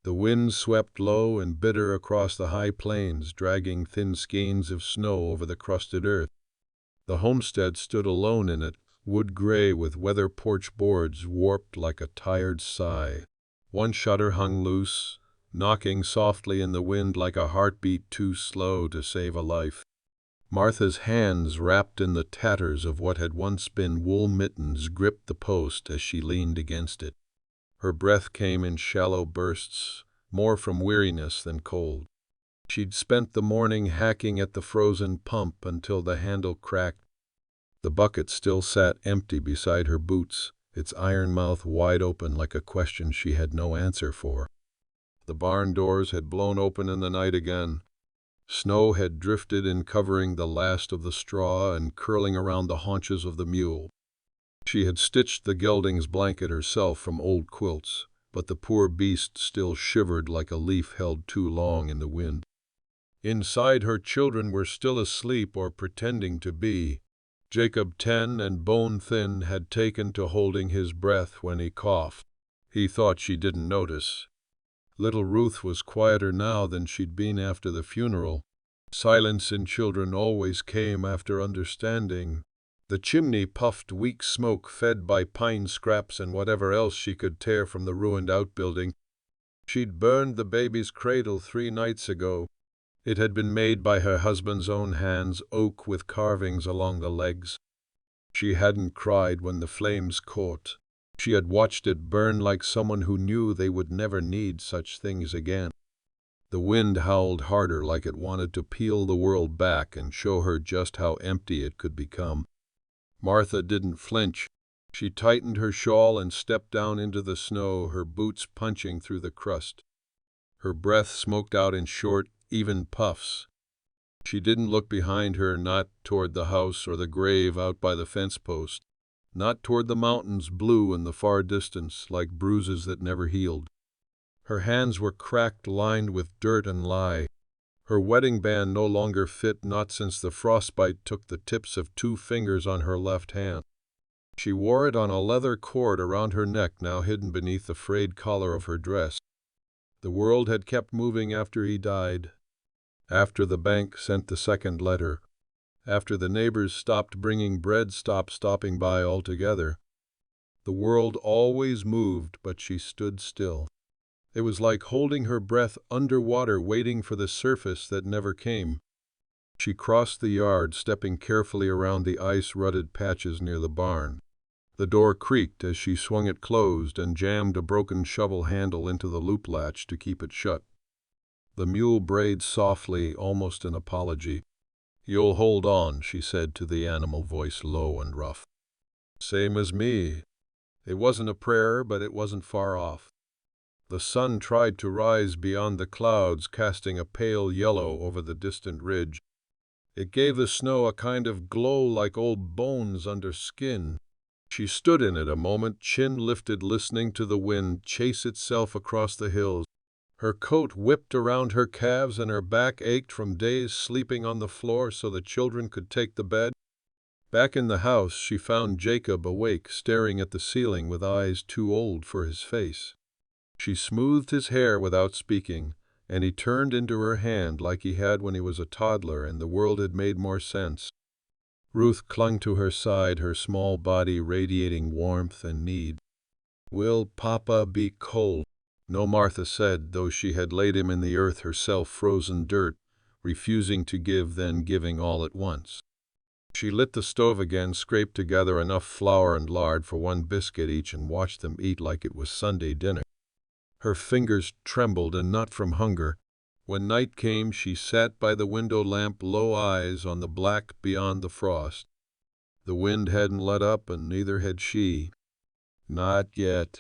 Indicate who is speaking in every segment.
Speaker 1: The wind swept low and bitter across the high plains, dragging thin skeins of snow over the crusted earth. The homestead stood alone in it, wood-gray with weather porch boards warped like a tired sigh. One shutter hung loose, knocking softly in the wind like a heartbeat too slow to save a life. Martha's hands, wrapped in the tatters of what had once been wool mittens, gripped the post as she leaned against it. Her breath came in shallow bursts, more from weariness than cold. She'd spent the morning hacking at the frozen pump until the handle cracked. The bucket still sat empty beside her boots, its iron mouth wide open like a question she had no answer for. The barn doors had blown open in the night again. Snow had drifted in, covering the last of the straw and curling around the haunches of the mule. She had stitched the gelding's blanket herself from old quilts, but the poor beast still shivered like a leaf held too long in the wind. Inside, her children were still asleep or pretending to be. Jacob, 10 and bone-thin, had taken to holding his breath when he coughed. He thought she didn't notice. Little Ruth was quieter now than she'd been after the funeral. Silence in children always came after understanding. The chimney puffed weak smoke fed by pine scraps and whatever else she could tear from the ruined outbuilding. She'd burned the baby's cradle 3 nights ago. It had been made by her husband's own hands, oak with carvings along the legs. She hadn't cried when the flames caught. She had watched it burn like someone who knew they would never need such things again. The wind howled harder, like it wanted to peel the world back and show her just how empty it could become. Martha didn't flinch. She tightened her shawl and stepped down into the snow, her boots punching through the crust. Her breath smoked out in short, even puffs. She didn't look behind her, not toward the house or the grave out by the fence post, not toward the mountains blue in the far distance like bruises that never healed. Her hands were cracked, lined with dirt and lye. Her wedding band no longer fit, not since the frostbite took the tips of 2 fingers on her left hand. She wore it on a leather cord around her neck, now hidden beneath the frayed collar of her dress. The world had kept moving after he died. After the bank sent the second letter. After the neighbors stopped bringing bread, stopped stopping by altogether. The world always moved, but she stood still. It was like holding her breath underwater, waiting for the surface that never came. She crossed the yard, stepping carefully around the ice-rutted patches near the barn. The door creaked as she swung it closed and jammed a broken shovel handle into the loop latch to keep it shut. The mule brayed softly, almost an apology. "You'll hold on," she said to the animal, voice low and rough. "Same as me." It wasn't a prayer, but it wasn't far off. The sun tried to rise beyond the clouds, casting a pale yellow over the distant ridge. It gave the snow a kind of glow, like old bones under skin. She stood in it a moment, chin lifted, listening to the wind chase itself across the hills. Her coat whipped around her calves and her back ached from days sleeping on the floor so the children could take the bed. Back in the house, she found Jacob awake, staring at the ceiling with eyes too old for his face. She smoothed his hair without speaking, and he turned into her hand like he had when he was a toddler and the world had made more sense. Ruth clung to her side, her small body radiating warmth and need. "Will Papa be cold?" No, Martha said, though she had laid him in the earth herself, frozen dirt, refusing to give, then giving all at once. She lit the stove again, scraped together enough flour and lard for 1 biscuit each, and watched them eat like it was Sunday dinner. Her fingers trembled, and not from hunger. When night came, she sat by the window lamp, low eyes on the black beyond the frost. The wind hadn't let up, and neither had she. Not yet.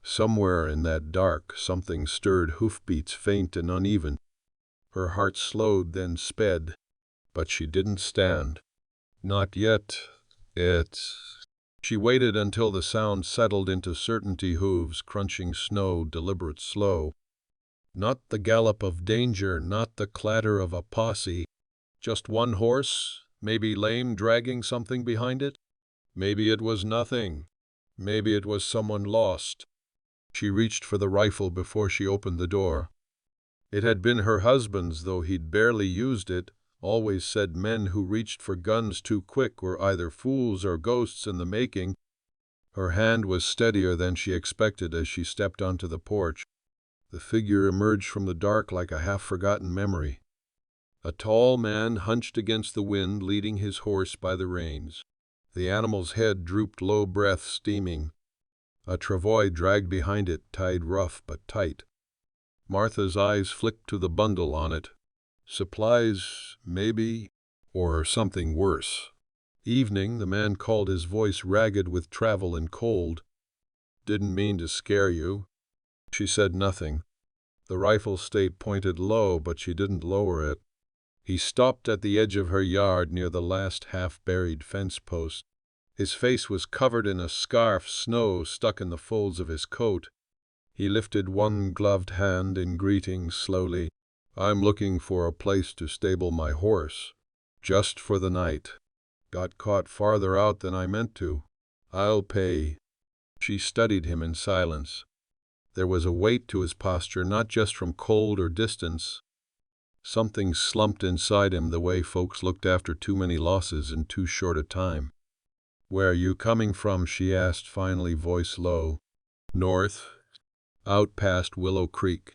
Speaker 1: Somewhere in that dark, something stirred, hoofbeats faint and uneven. Her heart slowed, then sped. But she didn't stand. Not yet. She waited until the sound settled into certainty, hooves crunching snow, deliberate, slow. Not the gallop of danger, not the clatter of a posse. Just one horse, maybe lame, dragging something behind it. Maybe it was nothing. Maybe it was someone lost. She reached for the rifle before she opened the door. It had been her husband's, though he'd barely used it. Always said men who reached for guns too quick were either fools or ghosts in the making. Her hand was steadier than she expected as she stepped onto the porch. The figure emerged from the dark like a half-forgotten memory. A tall man hunched against the wind, leading his horse by the reins. The animal's head drooped low, breath steaming. A travois dragged behind it, tied rough but tight. Martha's eyes flicked to the bundle on it. Supplies, maybe, or something worse. Evening, the man called, his voice ragged with travel and cold. Didn't mean to scare you. She said nothing. The rifle stayed pointed low, but she didn't lower it. He stopped at the edge of her yard near the last half-buried fence post. His face was covered in a scarf, snow stuck in the folds of his coat. He lifted one gloved hand in greeting slowly. I'm looking for a place to stable my horse. Just for the night. Got caught farther out than I meant to. I'll pay. She studied him in silence. There was a weight to his posture, not just from cold or distance. Something slumped inside him, the way folks looked after too many losses in too short a time. Where are you coming from? She asked, finally, voice low. North. Out past Willow Creek.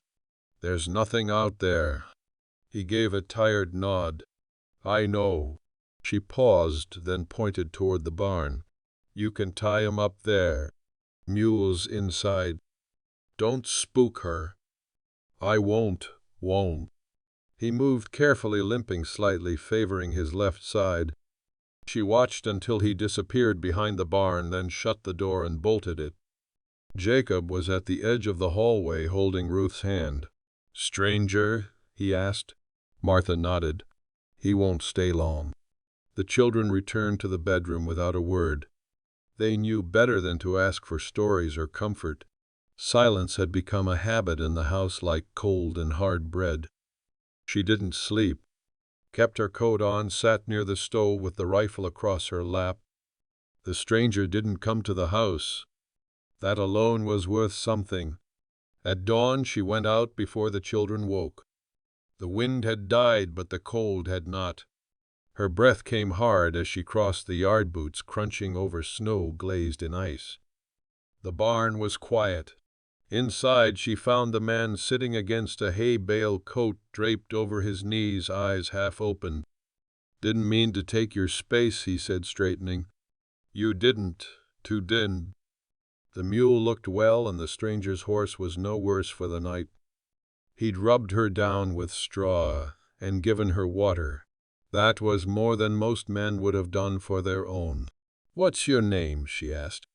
Speaker 1: There's nothing out there. He gave a tired nod. I know. She paused, then pointed toward the barn. You can tie 'em up there. Mules inside. Don't spook her. I won't. He moved carefully, limping slightly, favoring his left side. She watched until he disappeared behind the barn, then shut the door and bolted it. Jacob was at the edge of the hallway, holding Ruth's hand. Stranger? He asked. Martha nodded. He won't stay long. The children returned to the bedroom without a word. They knew better than to ask for stories or comfort. Silence had become a habit in the house, like cold and hard bread. She didn't sleep. Kept her coat on, sat near the stove with the rifle across her lap. The stranger didn't come to the house. That alone was worth something. At dawn she went out before the children woke. The wind had died, but the cold had not. Her breath came hard as she crossed the yard, boots crunching over snow glazed in ice. The barn was quiet. Inside she found the man sitting against a hay bale, coat draped over his knees, eyes half open. Didn't mean to take your space, he said, straightening. You didn't. The mule looked well, and the stranger's horse was no worse for the night. He'd rubbed her down with straw and given her water. That was more than most men would have done for their own. What's your name? She asked.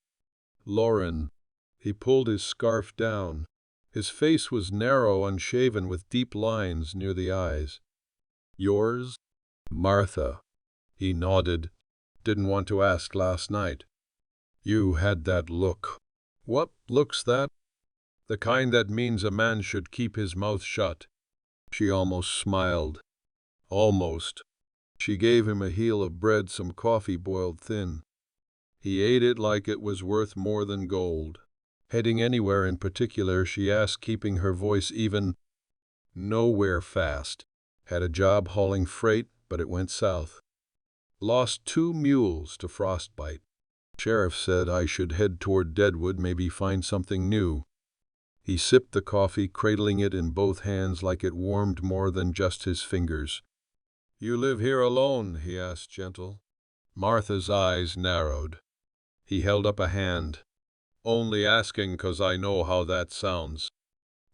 Speaker 1: Lauren. He pulled his scarf down. His face was narrow, unshaven, with deep lines near the eyes. Yours? Martha. He nodded. Didn't want to ask last night. You had that look. What look's that? The kind that means a man should keep his mouth shut. She almost smiled. Almost. She gave him a heel of bread, some coffee boiled thin. He ate it like it was worth more than gold. Heading anywhere in particular? She asked, keeping her voice even. Nowhere fast. Had a job hauling freight, but it went south. Lost 2 mules to frostbite. Sheriff said I should head toward Deadwood, maybe find something new. He sipped the coffee, cradling it in both hands like it warmed more than just his fingers. You live here alone? He asked, gentle. Martha's eyes narrowed. He held up a hand. Only asking 'cause I know how that sounds.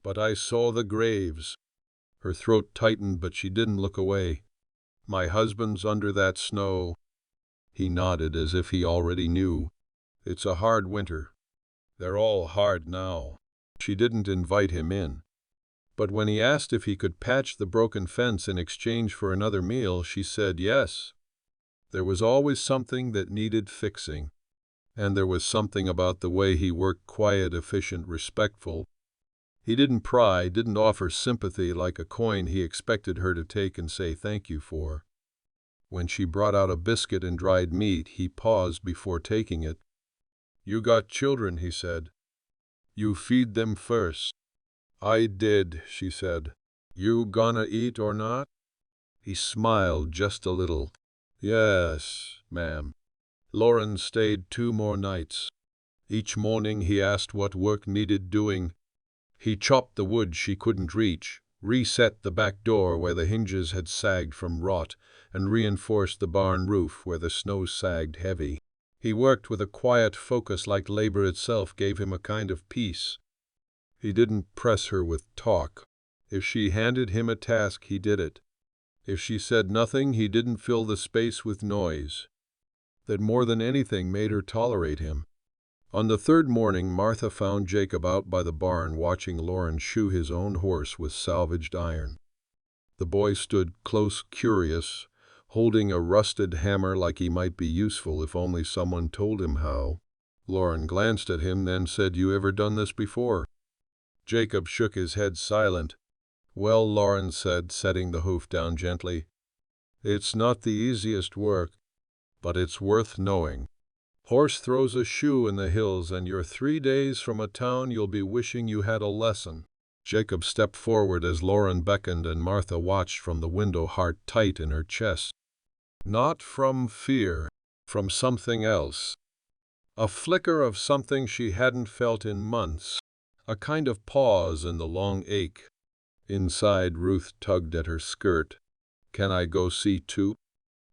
Speaker 1: But I saw the graves. Her throat tightened, but she didn't look away. My husband's under that snow. He nodded as if he already knew. It's a hard winter. They're all hard now. She didn't invite him in. But when he asked if he could patch the broken fence in exchange for another meal, she said yes. There was always something that needed fixing. And there was something about the way he worked, quiet, efficient, respectful. He didn't pry, didn't offer sympathy like a coin he expected her to take and say thank you for. When she brought out a biscuit and dried meat, he paused before taking it. You got children, he said. You feed them first." "I did," she said. "You gonna eat or not?" He smiled just a little. "Yes, ma'am." Lauren stayed 2 more nights. Each morning he asked what work needed doing. He chopped the wood she couldn't reach, reset the back door where the hinges had sagged from rot, and reinforced the barn roof where the snow sagged heavy. He worked with a quiet focus like labor itself gave him a kind of peace. He didn't press her with talk. If she handed him a task, he did it. If she said nothing, he didn't fill the space with noise. That more than anything made her tolerate him. On the 3rd morning, Martha found Jacob out by the barn watching Lauren shoe his own horse with salvaged iron. The boy stood close, curious, holding a rusted hammer like he might be useful if only someone told him how. Lauren glanced at him, then said, "You ever done this before?" Jacob shook his head, silent. "Well," Lauren said, setting the hoof down gently, "it's not the easiest work, but it's worth knowing. Horse throws a shoe in the hills, and you're 3 days from a town you'll be wishing you had a lesson." Jacob stepped forward as Lauren beckoned, and Martha watched from the window, heart tight in her chest. Not from fear, from something else. A flicker of something she hadn't felt in months. A kind of pause in the long ache. Inside, Ruth tugged at her skirt. "Can I go see too?"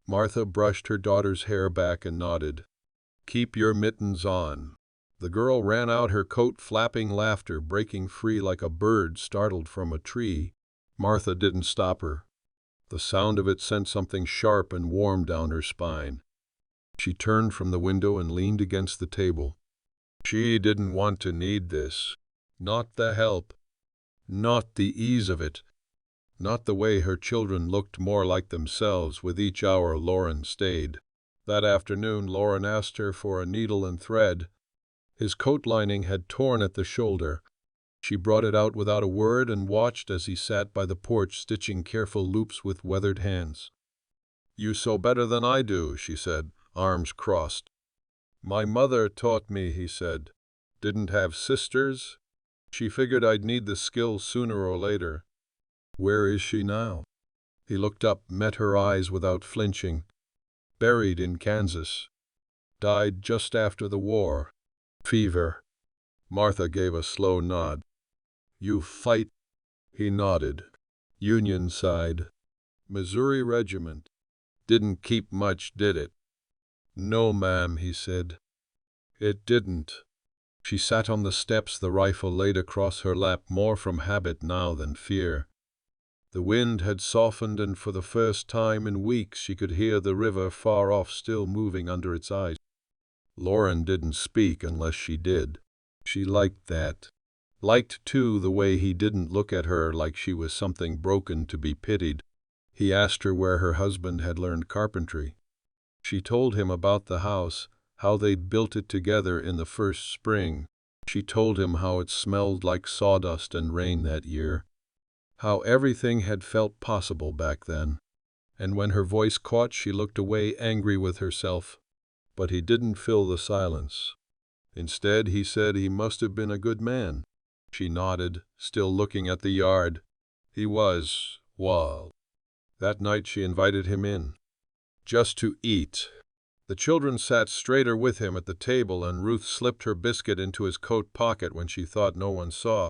Speaker 1: Martha brushed her daughter's hair back and nodded. "Keep your mittens on." The girl ran out, her coat flapping, laughter breaking free like a bird startled from a tree. Martha didn't stop her. The sound of it sent something sharp and warm down her spine. She turned from the window and leaned against the table. She didn't want to need this. Not the help. Not the ease of it. Not the way her children looked more like themselves with each hour Lauren stayed. That afternoon, Lauren asked her for a needle and thread. His coat lining had torn at the shoulder. She brought it out without a word and watched as he sat by the porch stitching careful loops with weathered hands. "You sew better than I do," she said, arms crossed. "My mother taught me," he said. "Didn't have sisters. She figured I'd need the skill sooner or later." "Where is she now?" He looked up, met her eyes without flinching. "Buried in Kansas. Died just after the war. Fever." Martha gave a slow nod. "You fight?" He nodded. "Union side. Missouri regiment. Didn't keep much, did it?" "No, ma'am," he said. "It didn't." She sat on the steps, the rifle laid across her lap, more from habit now than fear. The wind had softened, and for the first time in weeks she could hear the river far off, still moving under its eyes. Lauren didn't speak unless she did. She liked that. Liked, too, the way he didn't look at her like she was something broken to be pitied. He asked her where her husband had learned carpentry. She told him about the house, how they'd built it together in the first spring. She told him how it smelled like sawdust and rain that year. How everything had felt possible back then. And when her voice caught, she looked away, angry with herself. But he didn't fill the silence. Instead, he said he must have been a good man. She nodded, still looking at the yard. He was. Well. That night she invited him in. Just to eat. The children sat straighter with him at the table, and Ruth slipped her biscuit into his coat pocket when she thought no one saw.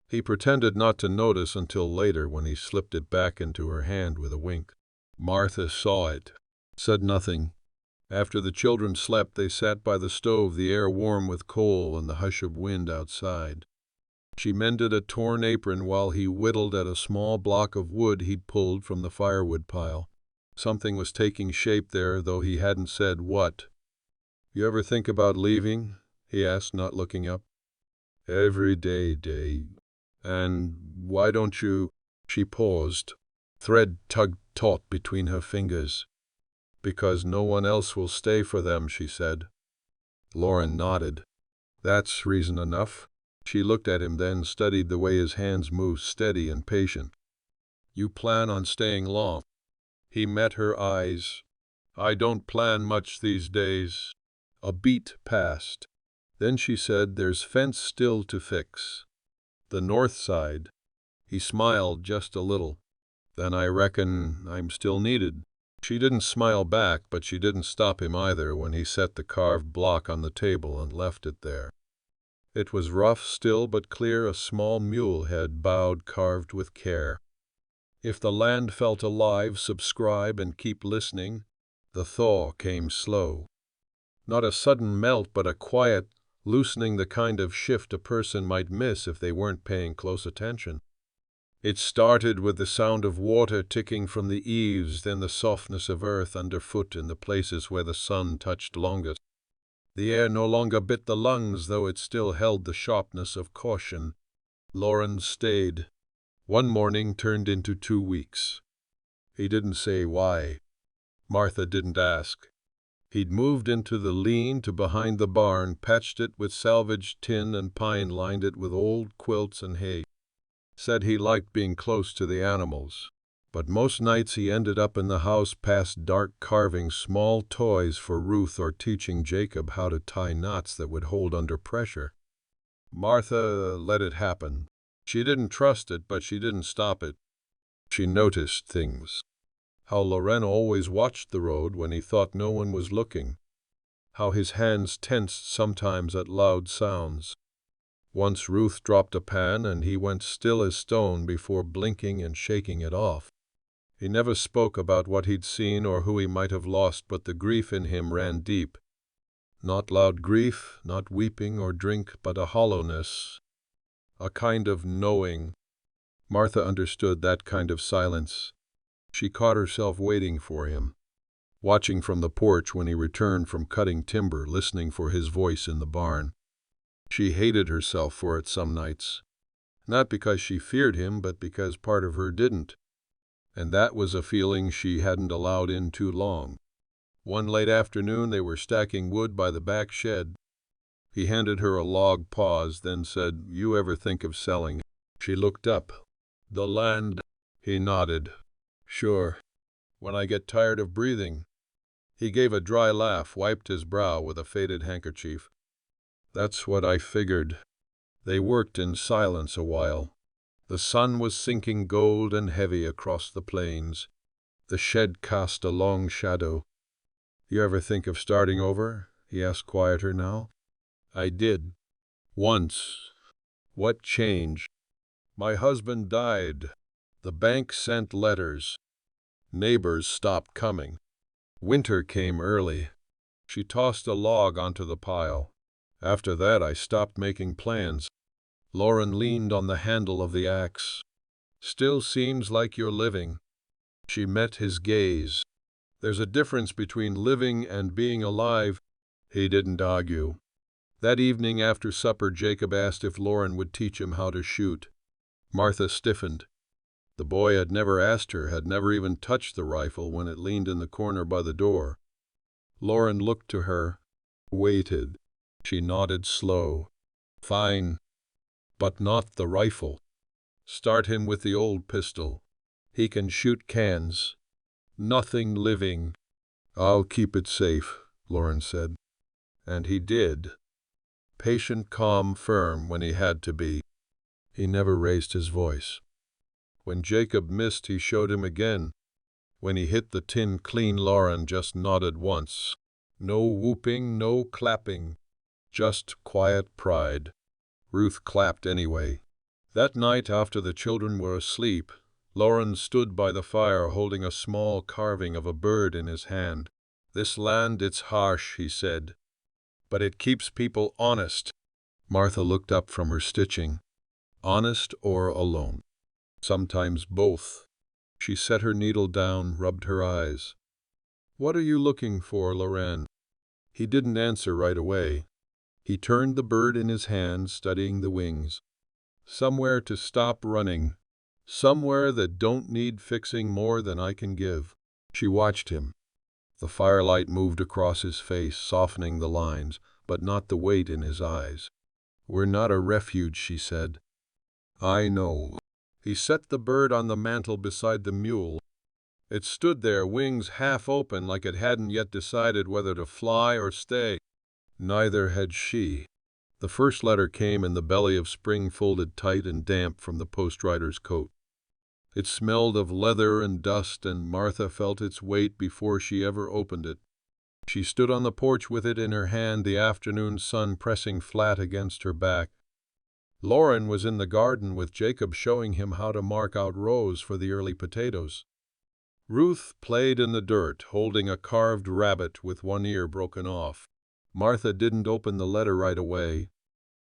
Speaker 1: He pretended not to notice until later, when he slipped it back into her hand with a wink. Martha saw it. Said nothing. After the children slept, they sat by the stove, the air warm with coal and the hush of wind outside. She mended a torn apron while he whittled at a small block of wood he'd pulled from the firewood pile. Something was taking shape there, though he hadn't said what. "You ever think about leaving?" he asked, not looking up. "Every day. And why don't you—" She paused. Thread tugged taut between her fingers. "Because no one else will stay for them," she said. Lauren nodded. "That's reason enough." She looked at him, then studied the way his hands moved, steady and patient. "You plan on staying long?" He met her eyes. "I don't plan much these days." A beat passed. Then she said, "There's fence still to fix. The north side." He smiled just a little. "Then I reckon I'm still needed." She didn't smile back, but she didn't stop him either when he set the carved block on the table and left it there. It was rough still but clear, a small mule head bowed, carved with care. If the land felt alive, subscribe and keep listening. The thaw came slow. Not a sudden melt, but a quiet loosening, the kind of shift a person might miss if they weren't paying close attention. It started with the sound of water ticking from the eaves, then the softness of earth underfoot in the places where the sun touched longest. The air no longer bit the lungs, though it still held the sharpness of caution. Lauren stayed. One morning turned into 2 weeks. He didn't say why. Martha didn't ask. He'd moved into the lean-to behind the barn, patched it with salvaged tin and pine, lined it with old quilts and hay. Said he liked being close to the animals. But most nights he ended up in the house past dark, carving small toys for Ruth or teaching Jacob how to tie knots that would hold under pressure. Martha let it happen. She didn't trust it, but she didn't stop it. She noticed things. How Loren always watched the road when he thought no one was looking. How his hands tensed sometimes at loud sounds. Once Ruth dropped a pan and he went still as stone before blinking and shaking it off. He never spoke about what he'd seen or who he might have lost, but the grief in him ran deep. Not loud grief, not weeping or drink, but a hollowness. A kind of knowing. Martha understood that kind of silence. She caught herself waiting for him, watching from the porch when he returned from cutting timber, listening for his voice in the barn. She hated herself for it some nights, not because she feared him, but because part of her didn't. And that was a feeling she hadn't allowed in too long. One late afternoon they were stacking wood by the back shed. He handed her a log, paused, then said, "You ever think of selling?" She looked up. "The land?" He nodded. "Sure. When I get tired of breathing." He gave a dry laugh, wiped his brow with a faded handkerchief. "That's what I figured." They worked in silence a while. The sun was sinking gold and heavy across the plains. The shed cast a long shadow. "You ever think of starting over?" he asked, quieter now. "I did. Once." "What changed?" "My husband died. The bank sent letters. Neighbors stopped coming. Winter came early." She tossed a log onto the pile. "After that I stopped making plans." Lauren leaned on the handle of the axe. "Still seems like you're living." She met his gaze. "There's a difference between living and being alive." He didn't argue. That evening after supper, Jacob asked if Lauren would teach him how to shoot. Martha stiffened. The boy had never asked her, had never even touched the rifle when it leaned in the corner by the door. Lauren looked to her, waited. She nodded slow. "Fine. But not the rifle. Start him with the old pistol. He can shoot cans. Nothing living." "I'll keep it safe," Lauren said. And he did. Patient, calm, firm when he had to be. He never raised his voice. When Jacob missed, he showed him again. When he hit the tin clean, Lauren just nodded once. No whooping, no clapping. Just quiet pride. Ruth clapped anyway. That night, after the children were asleep, Lauren stood by the fire holding a small carving of a bird in his hand. "This land, it's harsh," he said, "but it keeps people honest." Martha looked up from her stitching. "Honest or alone?" "Sometimes both." She set her needle down, rubbed her eyes. "What are you looking for, Loren?" He didn't answer right away. He turned the bird in his hand, studying the wings. "Somewhere to stop running. Somewhere that don't need fixing more than I can give." She watched him. The firelight moved across his face, softening the lines, but not the weight in his eyes. "We're not a refuge," she said. "I know." He set the bird on the mantel beside the mule. It stood there, wings half open, like it hadn't yet decided whether to fly or stay. Neither had she. The first letter came in the belly of spring, folded tight and damp from the post-rider's coat. It smelled of leather and dust, and Martha felt its weight before she ever opened it. She stood on the porch with it in her hand, the afternoon sun pressing flat against her back. Lauren was in the garden with Jacob, showing him how to mark out rows for the early potatoes. Ruth played in the dirt, holding a carved rabbit with one ear broken off. Martha didn't open the letter right away.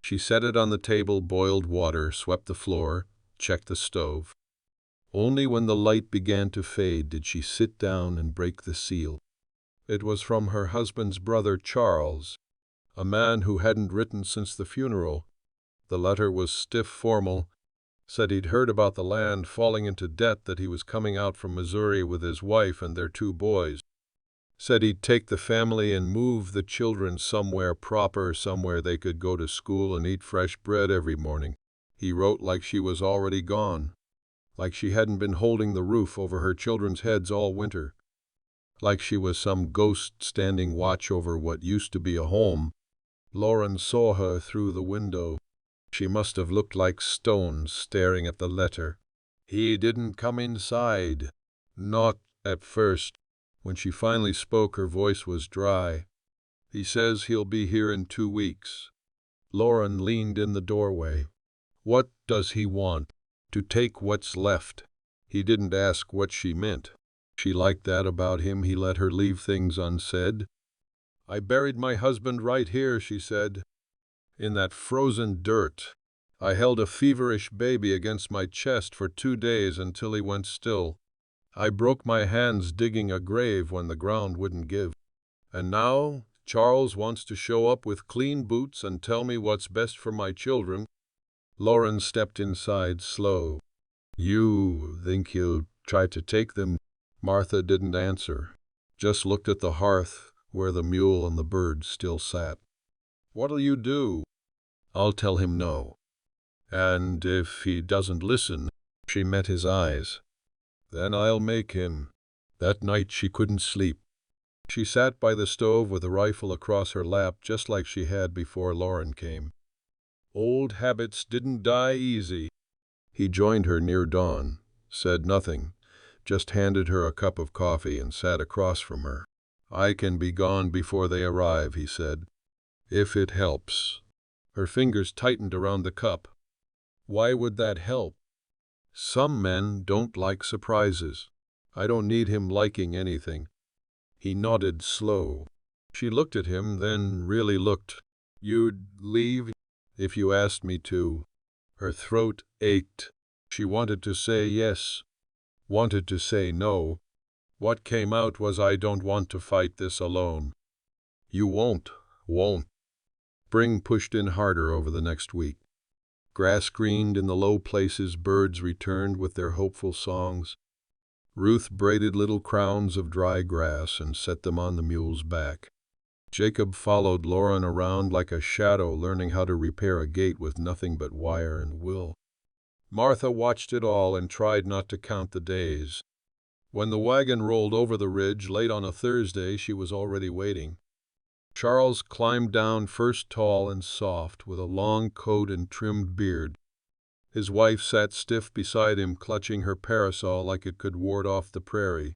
Speaker 1: She set it on the table, boiled water, swept the floor, checked the stove. Only when the light began to fade did she sit down and break the seal. It was from her husband's brother, Charles, a man who hadn't written since the funeral. The letter was stiff, formal, said he'd heard about the land falling into debt, that he was coming out from Missouri with his wife and their 2 boys. Said he'd take the family and move the children somewhere proper, somewhere they could go to school and eat fresh bread every morning. He wrote like she was already gone, like she hadn't been holding the roof over her children's heads all winter, like she was some ghost standing watch over what used to be a home. Lauren saw her through the window. She must have looked like stone staring at the letter. He didn't come inside. Not at first. When she finally spoke, her voice was dry. He says he'll be here in 2 weeks. Lauren leaned in the doorway. What does he want? To take what's left. He didn't ask what she meant. She liked that about him. He let her leave things unsaid. I buried my husband right here, she said, in that frozen dirt. I held a feverish baby against my chest for 2 days until he went still. I broke my hands digging a grave when the ground wouldn't give. And now Charles wants to show up with clean boots and tell me what's best for my children. Lauren stepped inside, slow. You think he'll try to take them? Martha didn't answer, just looked at the hearth where the mule and the birds still sat. What'll you do? I'll tell him no. And if he doesn't listen, she met his eyes, then I'll make him. That night she couldn't sleep. She sat by the stove with a rifle across her lap, just like she had before Lauren came. Old habits didn't die easy. He joined her near dawn, said nothing, just handed her a cup of coffee and sat across from her. I can be gone before they arrive, he said, if it helps. Her fingers tightened around the cup. Why would that help? Some men don't like surprises. I don't need him liking anything. He nodded, slow. She looked at him, then really looked. You'd leave if you asked me to. Her throat ached. She wanted to say yes, wanted to say no. What came out was, I don't want to fight this alone. You won't. Spring pushed in harder over the next week. Grass greened in the low places, birds returned with their hopeful songs. Ruth braided little crowns of dry grass and set them on the mule's back. Jacob followed Lauren around like a shadow, learning how to repair a gate with nothing but wire and will. Martha watched it all and tried not to count the days. When the wagon rolled over the ridge late on a Thursday, she was already waiting. Charles climbed down, first tall and soft, with a long coat and trimmed beard. His wife sat stiff beside him, clutching her parasol like it could ward off the prairie.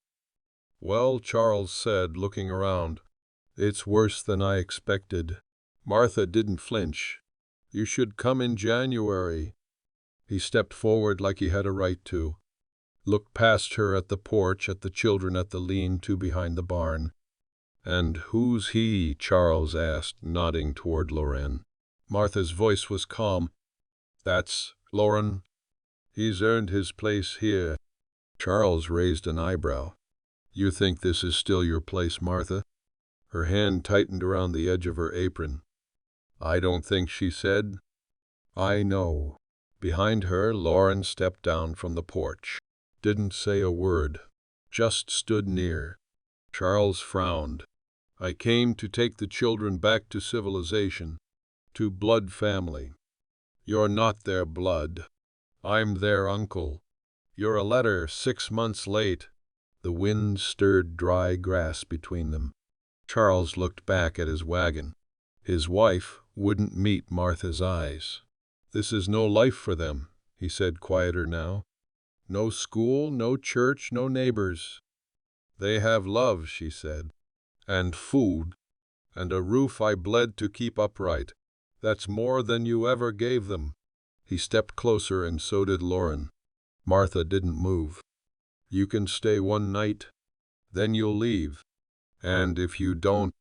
Speaker 1: Well, Charles said, looking around, it's worse than I expected. Martha didn't flinch. You should come in January. He stepped forward like he had a right to, looked past her at the porch, at the children at the lean-to behind the barn. And who's he? Charles asked, nodding toward Lauren. Martha's voice was calm. That's Lauren. He's earned his place here. Charles raised an eyebrow. You think this is still your place, Martha? Her hand tightened around the edge of her apron. I don't think, she said. I know. Behind her, Lauren stepped down from the porch. Didn't say a word. Just stood near. Charles frowned. I came to take the children back to civilization, to blood family. You're not their blood. I'm their uncle. You're a letter 6 months late. The wind stirred dry grass between them. Charles looked back at his wagon. His wife wouldn't meet Martha's eyes. "This is no life for them," he said, quieter now. "No school, no church, no neighbors. They have love," she said, "and food, and a roof I bled to keep upright. That's more than you ever gave them." He stepped closer, and so did Lauren. Martha didn't move. "You can stay one night, then you'll leave. And if you don't—"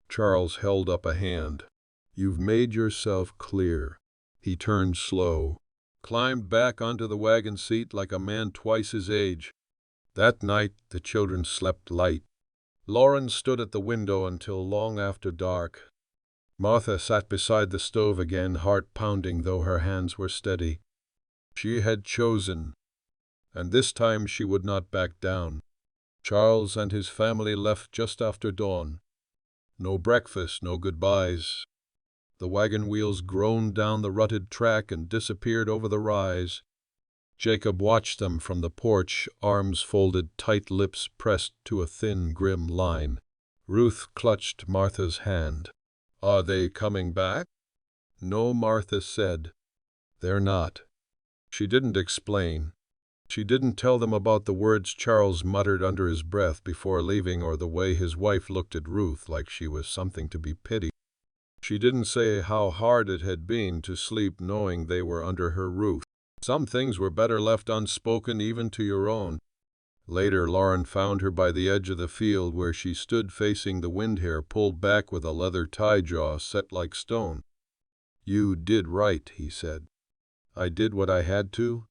Speaker 1: Charles held up a hand. "You've made yourself clear." He turned slow, climbed back onto the wagon seat like a man twice his age. That night the children slept light. Lauren stood at the window until long after dark. Martha sat beside the stove again, heart pounding though her hands were steady. She had chosen, and this time she would not back down. Charles and his family left just after dawn. No breakfast, no goodbyes. The wagon wheels groaned down the rutted track and disappeared over the rise. Jacob watched them from the porch, arms folded, tight lips pressed to a thin, grim line. Ruth clutched Martha's hand. "Are they coming back?" "No," Martha said. "They're not." She didn't explain. She didn't tell them about the words Charles muttered under his breath before leaving, or the way his wife looked at Ruth like she was something to be pitied. She didn't say how hard it had been to sleep knowing they were under her roof. Some things were better left unspoken, even to your own. Later, Lauren found her by the edge of the field where she stood facing the wind, hair pulled back with a leather tie, jaw set like stone. "You did right," he said. "I did what I had to."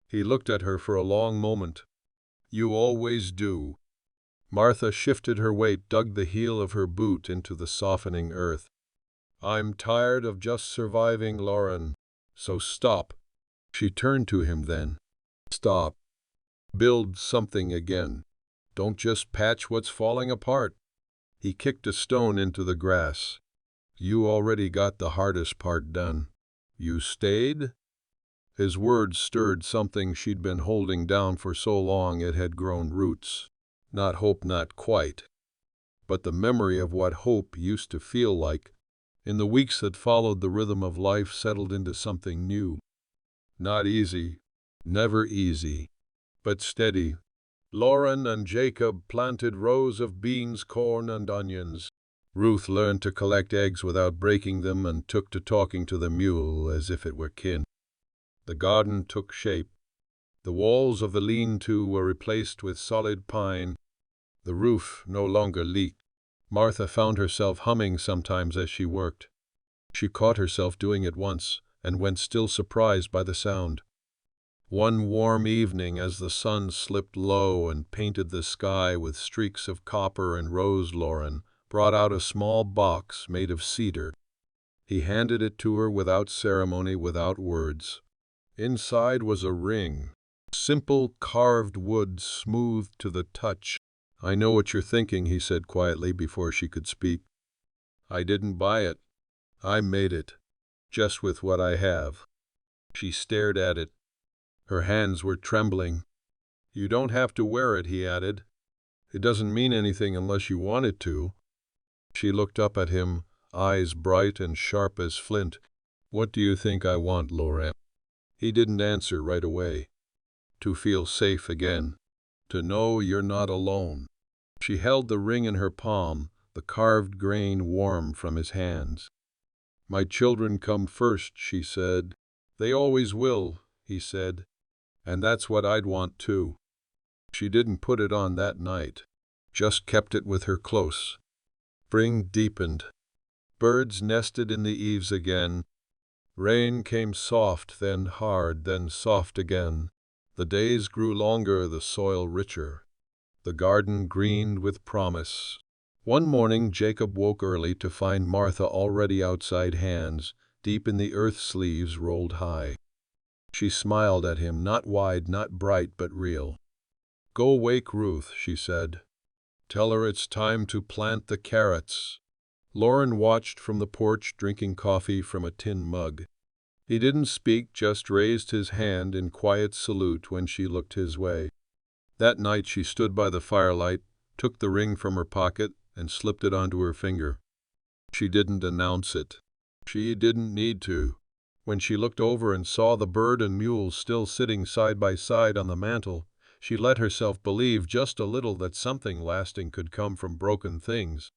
Speaker 1: He looked at her for a long moment. "You always do." Martha shifted her weight, dug the heel of her boot into the softening earth. "I'm tired of just surviving, Lauren. So stop." She turned to him then. "Stop. Build something again. Don't just patch what's falling apart." He kicked a stone into the grass. "You already got the hardest part done. You stayed?" His words stirred something she'd been holding down for so long it had grown roots. Not hope, not quite, but the memory of what hope used to feel like. In the weeks that followed, the rhythm of life settled into something new. Not easy, never easy, but steady. Lauren and Jacob planted rows of beans, corn, and onions. Ruth learned to collect eggs without breaking them and took to talking to the mule as if it were kin. The garden took shape. The walls of the lean-to were replaced with solid pine. The roof no longer leaked. Martha found herself humming sometimes as she worked. She caught herself doing it once and went still, surprised by the sound. One warm evening, as the sun slipped low and painted the sky with streaks of copper and rose, Lauren brought out a small box made of cedar. He handed it to her without ceremony, without words. Inside was a ring, simple carved wood, smooth to the touch. "I know what you're thinking," he said quietly before she could speak. "I didn't buy it. I made it, just with what I have." She stared at it. Her hands were trembling. "You don't have to wear it," he added. "It doesn't mean anything unless you want it to." She looked up at him, eyes bright and sharp as flint. "What do you think I want, Lauren?" He didn't answer right away. "To feel safe again. To know you're not alone." She held the ring in her palm, the carved grain warm from his hands. "My children come first," she said. "They always will," he said. "And that's what I'd want too." She didn't put it on that night, just kept it with her close. Spring deepened. Birds nested in the eaves again. Rain came soft, then hard, then soft again. The days grew longer, the soil richer. The garden greened with promise. One morning Jacob woke early to find Martha already outside, hands deep in the earth, sleeves rolled high. She smiled at him, not wide, not bright, but real. "Go wake Ruth," she said. "Tell her it's time to plant the carrots." Lauren watched from the porch, drinking coffee from a tin mug. He didn't speak, just raised his hand in quiet salute when she looked his way. That night she stood by the firelight, took the ring from her pocket, and slipped it onto her finger. She didn't announce it. She didn't need to. When she looked over and saw the bird and mule still sitting side by side on the mantel, she let herself believe just a little that something lasting could come from broken things.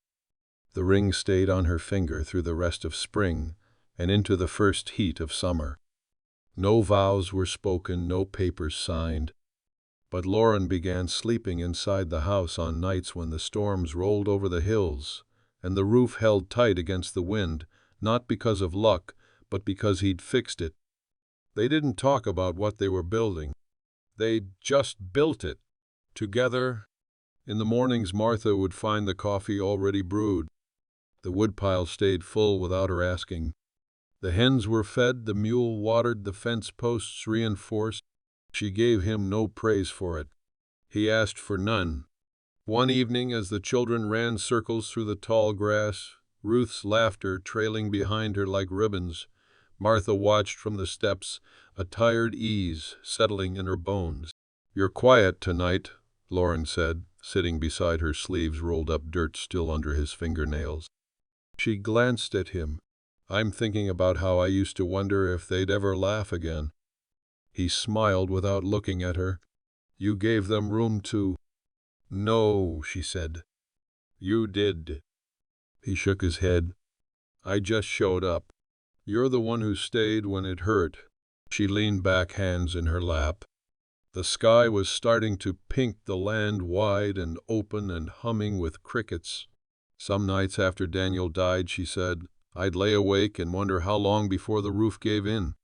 Speaker 1: The ring stayed on her finger through the rest of spring and into the first heat of summer. No vows were spoken, no papers signed. But Lauren began sleeping inside the house on nights when the storms rolled over the hills, and the roof held tight against the wind, not because of luck, but because he'd fixed it. They didn't talk about what they were building. They just built it. Together. In the mornings, Martha would find the coffee already brewed. The woodpile stayed full without her asking. The hens were fed, the mule watered, the fence posts reinforced. She gave him no praise for it. He asked for none. One evening, as the children ran circles through the tall grass, Ruth's laughter trailing behind her like ribbons, Martha watched from the steps, a tired ease settling in her bones. "You're quiet tonight," Lauren said, sitting beside her, sleeves rolled up, dirt still under his fingernails. She glanced at him. "I'm thinking about how I used to wonder if they'd ever laugh again." He smiled without looking at her. "You gave them room to—" "No," she said. "You did." He shook his head. "I just showed up. You're the one who stayed when it hurt." She leaned back, hands in her lap. The sky was starting to pink, the land wide and open and humming with crickets. "Some nights after Daniel died," she said, "I'd lay awake and wonder how long before the roof gave in.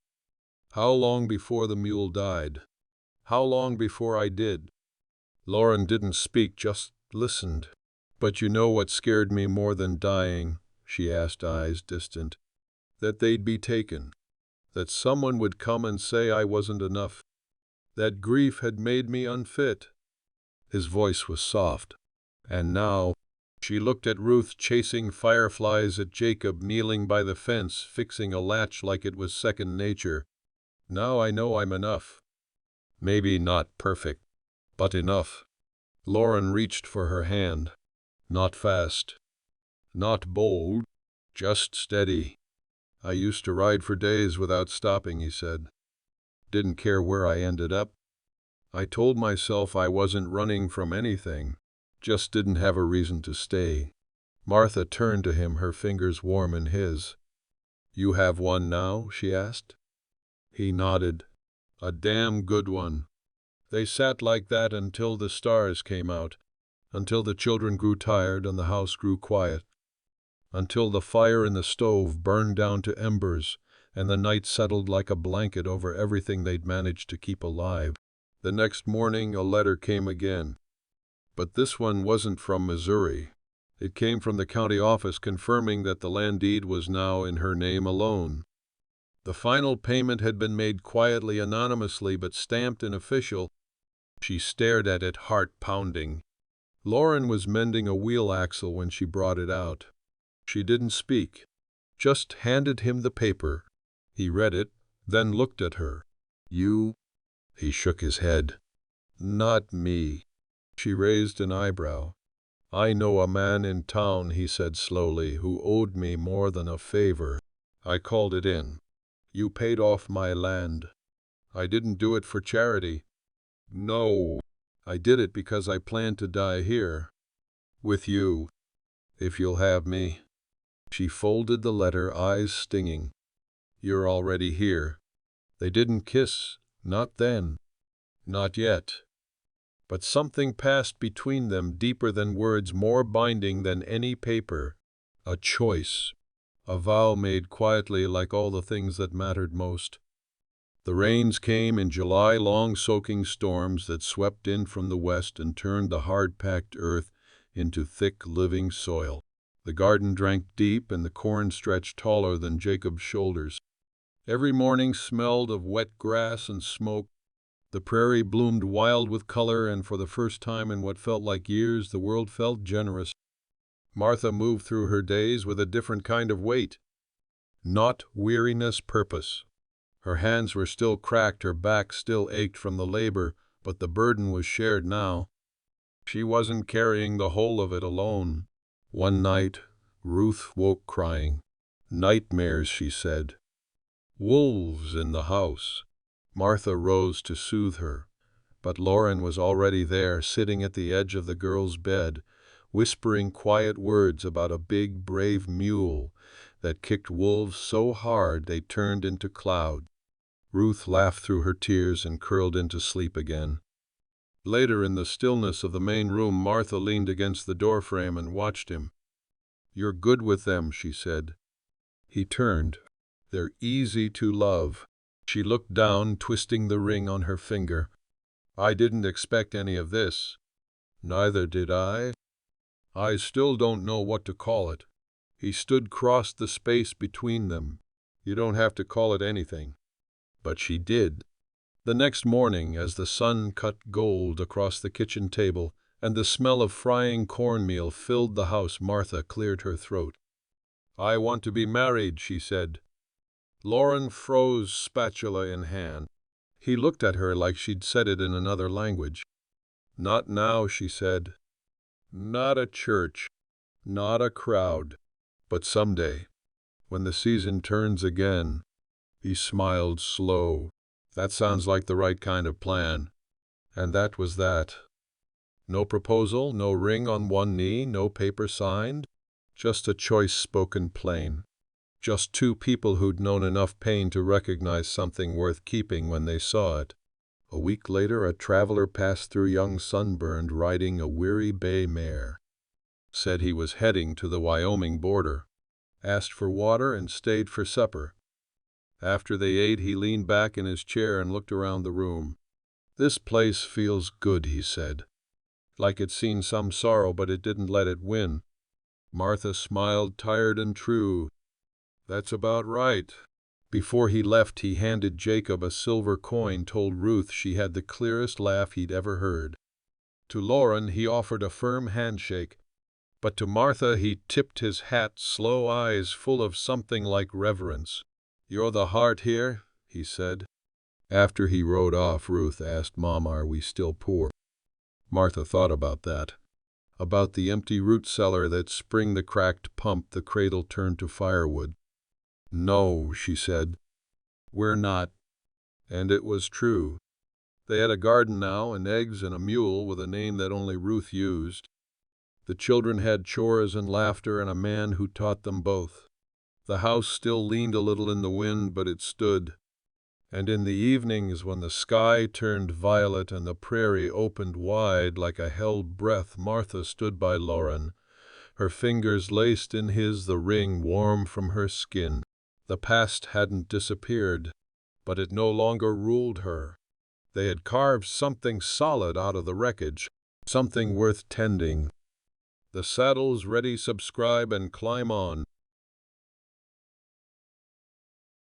Speaker 1: How long before the mule died. How long before I did." Lauren didn't speak, just listened. "But you know what scared me more than dying?" she asked, eyes distant. "That they'd be taken. That someone would come and say I wasn't enough. That grief had made me unfit." His voice was soft. "And now—" She looked at Ruth chasing fireflies, at Jacob kneeling by the fence, fixing a latch like it was second nature. "Now I know I'm enough. Maybe not perfect, but enough." Lauren reached for her hand. "Not fast. Not bold. Just steady." "I used to ride for days without stopping," he said. "Didn't care where I ended up. I told myself I wasn't running from anything. Just didn't have a reason to stay." Martha turned to him, her fingers warm in his. "You have one now?" she asked. He nodded. "A damn good one." They sat like that until the stars came out, until the children grew tired and the house grew quiet, until the fire in the stove burned down to embers and the night settled like a blanket over everything they'd managed to keep alive. The next morning a letter came again. But this one wasn't from Missouri. It came from the county office confirming that the land deed was now in her name alone. The final payment had been made quietly, anonymously, but stamped and official. She stared at it, heart pounding. Lauren was mending a wheel axle when she brought it out. She didn't speak, just handed him the paper. He read it, then looked at her. "You?" He shook his head. "Not me." She raised an eyebrow. "I know a man in town," he said slowly, "who owed me more than a favor. I called it in. You paid off my land. I didn't do it for charity. No. I did it because I planned to die here. With you. If you'll have me." She folded the letter, eyes stinging. "You're already here." They didn't kiss. Not then. Not yet. But something passed between them, deeper than words, more binding than any paper. A choice. A vow made quietly, like all the things that mattered most. The rains came in July, long soaking storms that swept in from the west and turned the hard-packed earth into thick, living soil. The garden drank deep and the corn stretched taller than Jacob's shoulders. Every morning smelled of wet grass and smoke. The prairie bloomed wild with color, and for the first time in what felt like years, the world felt generous. Martha moved through her days with a different kind of weight. Not weariness, purpose. Her hands were still cracked, her back still ached from the labor, but the burden was shared now. She wasn't carrying the whole of it alone. One night, Ruth woke crying. "Nightmares," she said. "Wolves in the house." Martha rose to soothe her, but Lauren was already there, sitting at the edge of the girl's bed, whispering quiet words about a big, brave mule that kicked wolves so hard they turned into clouds. Ruth laughed through her tears and curled into sleep again. Later, in the stillness of the main room, Martha leaned against the doorframe and watched him. "You're good with them," she said. He turned. "They're easy to love." She looked down, twisting the ring on her finger. "I didn't expect any of this." "Neither did I. I still don't know what to call it." He stood across the space between them. "You don't have to call it anything." But she did. The next morning, as the sun cut gold across the kitchen table and the smell of frying cornmeal filled the house, Martha cleared her throat. "I want to be married," she said. Lauren froze, spatula in hand. He looked at her like she'd said it in another language. "Not now," she said. "Not a church. Not a crowd. But someday, when the season turns again." He smiled slow. "That sounds like the right kind of plan." And that was that. No proposal, no ring on one knee, no paper signed. Just a choice spoken plain. Just two people who'd known enough pain to recognize something worth keeping when they saw it. A week later, a traveler passed through, young, sunburned, riding a weary bay mare. Said he was heading to the Wyoming border. Asked for water and stayed for supper. After they ate, he leaned back in his chair and looked around the room. "This place feels good," he said. Like it'd seen some sorrow, but it didn't let it win. Martha smiled, tired and true. "That's about right." Before he left, he handed Jacob a silver coin, told Ruth she had the clearest laugh he'd ever heard. To Lauren, he offered a firm handshake, but to Martha he tipped his hat, slow, eyes full of something like reverence. "You're the heart here," he said. After he rode off, Ruth asked, "Mom, are we still poor?" Martha thought about that. About the empty root cellar, that spring, the cracked pump, the cradle turned to firewood. "No," she said. "We're not." And it was true. They had a garden now, and eggs, and a mule with a name that only Ruth used. The children had chores and laughter and a man who taught them both. The house still leaned a little in the wind, but it stood. And in the evenings, when the sky turned violet and the prairie opened wide like a held breath, Martha stood by Lauren, her fingers laced in his, the ring warm from her skin. The past hadn't disappeared, but it no longer ruled her. They had carved something solid out of the wreckage, something worth tending. The saddle's ready. Subscribe and climb on.